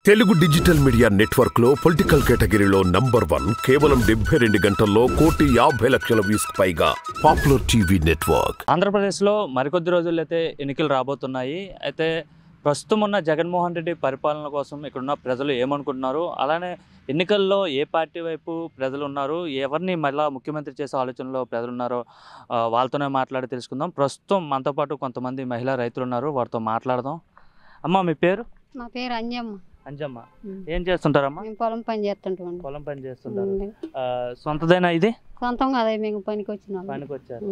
Telugu digital media network లో political కేటగిరీలో number 1 కేవలం 72 గంటల్లో 1,50,00,000 వ్యూస్ పైగా పాపులర్ టీవీ నెట్వర్క్. ఆంధ్రప్రదేశ్ లో మరికొద్ది రోజుల్లో అయితే ఎన్నికలు రాబోతున్నాయి. అయితే ప్రస్తుతం ఉన్న జగన్మోహన్ రెడ్డి పరిపాలన కోసం ఇక్కడున్న ప్రజలు ఏమనుకుంటున్నారు, అలానే ఎన్నికల్లో ఏ పార్టీ వైపు ప్రజలు ఉన్నారు, ఎవరిని మళ్ళీ ముఖ్యమంత్రి చేసే ఆలోచనలో ప్రజలు ఉన్నారో వాళ్ళతోనే మాట్లాడి తెలుసుకుందాం. ప్రస్తుతం మనతో పాటు కొంతమంది మహిళా రైతులు ఉన్నారు, వారితో మాట్లాడదాం. అమ్మ, మీ పేరు? నా పేరు అంజమ్మ. అంజమ్మ, ఏం చేస్తుంటారమ్మా? పొలం పని చేస్తుంటాం. పొలం పని చేస్తుంటారు. సొంతదైనా ఇది? సొంతం కదా, మేము పనికి వచ్చిన పనికి వచ్చారు.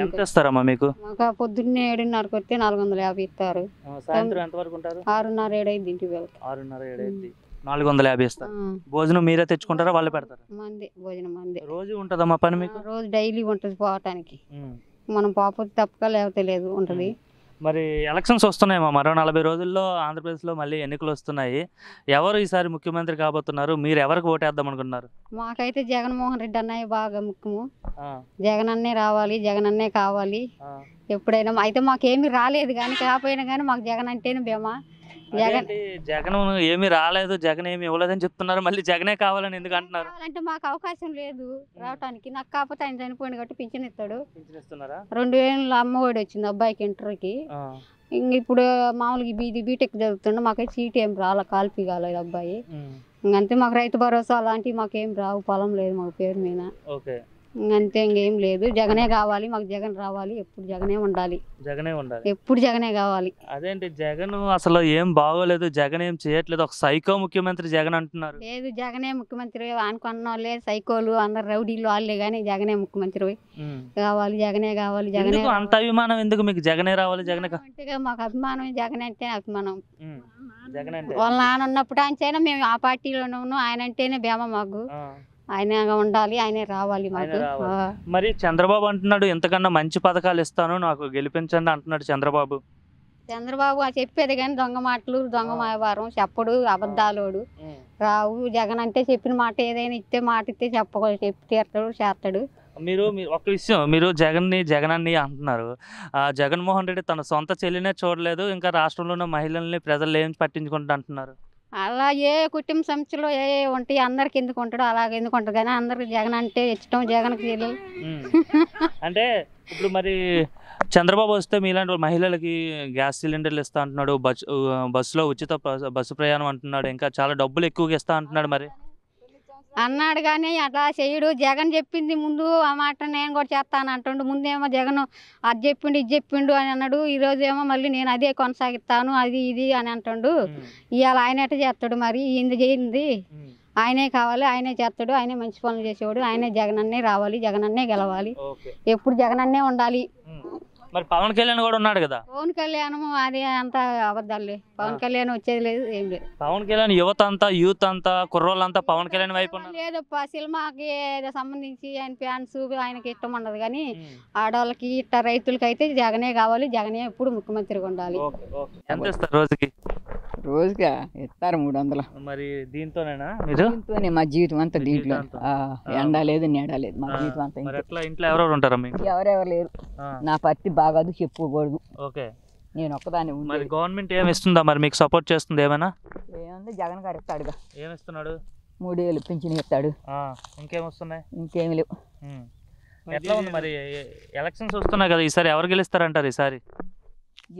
ఎంత ఇస్తారమ్మా మీకు? మాకు పొద్దున్నే 7:30కి వస్తే 450 ఇస్తారు. సాయంత్రం ఎంత వరకు ఉంటారు? 6:30 7 అయింది ఇంటికి వెళ్తాం. 6:30 7 అయింది. 450 ఇస్తారు. భోజనం మీరే తెచ్చుకుంటారా, వాళ్ళే పెడతారు? మంది భోజనం మంది. రోజు ఉంటదమ్మా పని మీకు? రోజు డైలీ ఉంటది పోవటానికి. మనం పోకపోతే తప్పక లేకపోతే లేదు ఉంటది. మరి ఎలక్షన్స్ వస్తున్నాయమ్మా, మరో 40 రోజుల్లో ఆంధ్రప్రదేశ్లో మళ్ళీ ఎన్నికలు వస్తున్నాయి. ఎవరు ఈసారి ముఖ్యమంత్రి కాబోతున్నారు? మీరు ఎవరికి ఓటేద్దాం అనుకున్నారు? మాకైతే జగన్మోహన్ రెడ్డి అన్నయ్య బాగా ముఖ్యము. జగన్ అన్నే రావాలి, జగన్ అన్నే ఎప్పుడైనా. అయితే మాకేమీ రాలేదు కానీ, కాకపోయినా కానీ మాకు జగన్ అంటేనే బేమా. జగన్ ఏమి రాలేదు, జగన్ ఏమి ఇవ్వలేదని చెప్తున్నారు, మళ్ళీ జగనే కావాలని ఎందుకు అంటున్నారు? అంటే మాకు అవకాశం లేదు రావటానికి. నాకు కాకపోతే ఆయన చనిపోయింది కాబట్టి పింఛన్ ఇస్తాడు. 2000 అమ్మఒడి వచ్చింది అబ్బాయికి ఇంటర్కి. ఇంక ఇప్పుడు మామూలుగా బీటెక్ చదువుతుండే, మాకైతే సీట్ ఏం రాలే, కాల్పీ కాలేదు అబ్బాయి. ఇంకంతే. మాకు రైతు భరోసా అలాంటివి మాకేం రావు, పొలం లేదు మాకు పేరు మీద. అంతే, ఇంకేం లేదు. జగనే కావాలి మాకు, జగన్ రావాలి, ఎప్పుడు జగనే ఉండాలి. జగనే ఉండాలి, ఎప్పుడు జగనే కావాలి. అదేంటి జగన్ అసలు ఏం బాగోలేదు, జగన్ ఏం చేయట్లేదు, ఒక సైకో ముఖ్యమంత్రి జగన్ అంటున్నారు. లేదు, జగనే ముఖ్యమంత్రి అనుకున్న వాళ్ళే సైకోలు, అందరు రౌడీలు వాళ్ళే, కానీ జగనే ముఖ్యమంత్రి కావాలి, జగనే కావాలి. జగనే అంత అభిమానం ఎందుకు మీకు? జగనే రావాలి, జగనే అంటే మాకు అభిమానం, జగన్ అంటే అభిమానం. జగన్ అంటే వాళ్ళ నాన్న ఉన్నప్పుడు ఆయన మేము ఆ పార్టీలోనే ఉన్నాం, ఆయన అంటేనే బేమ మాకు. ఆయన ఉండాలి, ఆయనే రావాలి మాకు. మరి చంద్రబాబు అంటున్నాడు ఎంతకన్నా మంచి పథకాలు ఇస్తాను, నాకు గెలిపించండి అంటున్నాడు చంద్రబాబు. చంద్రబాబు చెప్పేది కానీ దొంగ మాటలు, దొంగ వ్యవహారం, చెప్పడు, అబద్ధాలోడు రావు. జగన్ అంటే చెప్పిన మాట, ఏదైనా ఇస్తే మాట ఇస్తే చెప్పి తీర్తాడు, చేస్తాడు. మీరు ఒక విషయం, మీరు జగనాన్ని అంటున్నారు. జగన్మోహన్ రెడ్డి తన సొంత చెల్లినే చూడలేదు, ఇంకా రాష్ట్రంలో ఉన్న మహిళల్ని ప్రజలు ఏం పట్టించుకుంటా అంటున్నారు. అలా ఏ కుటుంబ సంస్థలో ఏ ఉంటాయి, అందరికి ఎందుకు ఉంటాడు, అలాగే ఎందుకు ఉంటాడు. కానీ అందరికి జగన్ అంటే ఇష్టం, జగన్కి చెల్లెలు. అంటే ఇప్పుడు మరి చంద్రబాబు వస్తే మీలాంటి మహిళలకి గ్యాస్ సిలిండర్లు ఇస్తా అంటున్నాడు, బస్సులో ఉచిత బస్సు ప్రయాణం అంటున్నాడు, ఇంకా చాలా డబ్బులు ఎక్కువగా ఇస్తా అంటున్నాడు. మరి అన్నాడు కానీ అట్లా చెయ్యడు. జగన్ చెప్పింది ముందు ఆ మాట నేను కూడా చేస్తాను అంటుండు. ముందేమో జగన్ అది చెప్పిండు, ఇది చెప్పిండు అని అన్నాడు. ఈరోజు ఏమో మళ్ళీ నేను అదే కొనసాగిస్తాను, అది ఇది అని అంటుండు. ఇవాళ ఆయన ఎట్ట చేస్తాడు మరి? ఇంది చేయింది ఆయనే కావాలి, ఆయనే చేస్తాడు, ఆయనే మంచి పనులు చేసేవాడు, ఆయనే. జగన్ అన్నే రావాలి, జగన్ అన్నే గెలవాలి, ఎప్పుడు జగన్ అన్నే ఉండాలి. మరి పవన్ కళ్యాణ్ కూడా ఉన్నాడు కదా? పవన్ కళ్యాణ్ అది అంతా అబద్ధాలే. పవన్ కళ్యాణ్ వచ్చేది లేదు, ఏం లేదు. పవన్ కళ్యాణ్ యువత అంతా, యూత్ అంతా, కుర్రోళ్ళంతా పవన్ కళ్యాణ్ వైపు లేదు. సినిమాకి సంబంధించి ఆయన ఫ్యాన్స్ ఆయనకి ఇష్టం ఉండదు, కానీ ఆడవాళ్ళకి ఇట్ట రైతులకి అయితే జగనే కావాలి, జగనే ఎప్పుడు ముఖ్యమంత్రిగా ఉండాలి. ఎంత ఇస్తారు రోజుకి? రోజుగా ఇస్తారు 300. మరి దీంతోనేనా మీరు? దీంతోనే మా జీవితం అంతా, దీంట్లో ఎండ లేదు, నీడ లేదు, మా జీవితం అంతా. ఇంట్లో ఎవరెవరు ఉంటారా? ఎవరెవరు లేరు. నా పత్తి బాగాదు, చెప్పుకోకూడదు. నేను ఒక్కదాన్ని. మరి గవర్నమెంట్ ఏమి ఇస్తుందా మరి మీకు? సపోర్ట్ చేస్తుంది ఏమైనా? ఏముంది, జగన్ గారు ఇస్తాడుగా. ఏమిస్తున్నాడు? 3000 పింఛన్ ఇస్తాడు. ఇంకేమొస్తున్నాయి? ఇంకేమి లేవు. ఎట్లా ఉంది మరి? ఎలక్షన్స్ వస్తున్నాయి కదా, ఈసారి ఎవరు గెలుస్తారంటారు? ఈసారి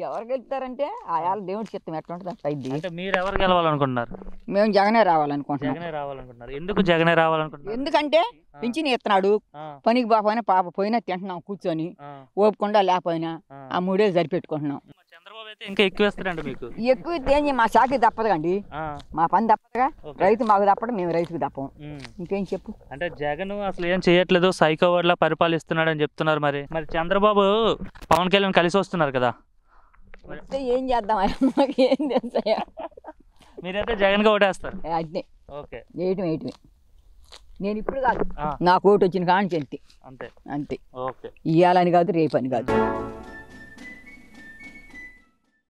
ఎవరు గెలుస్తారంటే ఆయాల దేవుడి చిత్తం ఎట్లా ఉంటుంది అట్లా అయింది. అంటే మీరు ఎవరు గెలవాలనుకుంటున్నారు? మేము జగనే రావాలనుకుంటున్నాం. జగనే రావాలనుకుంటున్నారు. ఎందుకు జగనే రావాలనుకుంటున్నారు? ఎందుకంటే పింఛన్ ఇస్తున్నాడు, పనికి బాపోయినా పాప పోయినా తింటున్నాం కూర్చొని, ఓపుకుండా లేకపోయినా ఆ 3000 సరిపెట్టుకుంటున్నాం. చంద్రబాబు అయితే ఇంకా ఎక్కువ ఇస్తారండి మీకు? ఎక్కువ ఏం మా శాఖకి తప్పదు కండి, మా పని తప్పదుగా. రైతు మాకు తప్పడం, మేము రైతుకు తప్పం. ఇంకేం చెప్పు. అంటే జగన్ అసలు ఏం చేయట్లేదు, సైకో వర్డ్లా పరిపాలిస్తున్నాడు అని చెప్తున్నారు. మరి చంద్రబాబు పవన్ కళ్యాణ్ కలిసి వస్తున్నారు కదా, ఏం చేద్దాం? ఏం తెలుసా? మీరైతే జగన్ గా ఓటేస్తారు? అట్నే. ఓకే, వేయటమే. నేను ఇప్పుడు కాదు, నాకు ఓటు వచ్చిన కాని చెల్తి అంతే. ఇవ్వాలని కాదు, రేపని కాదు.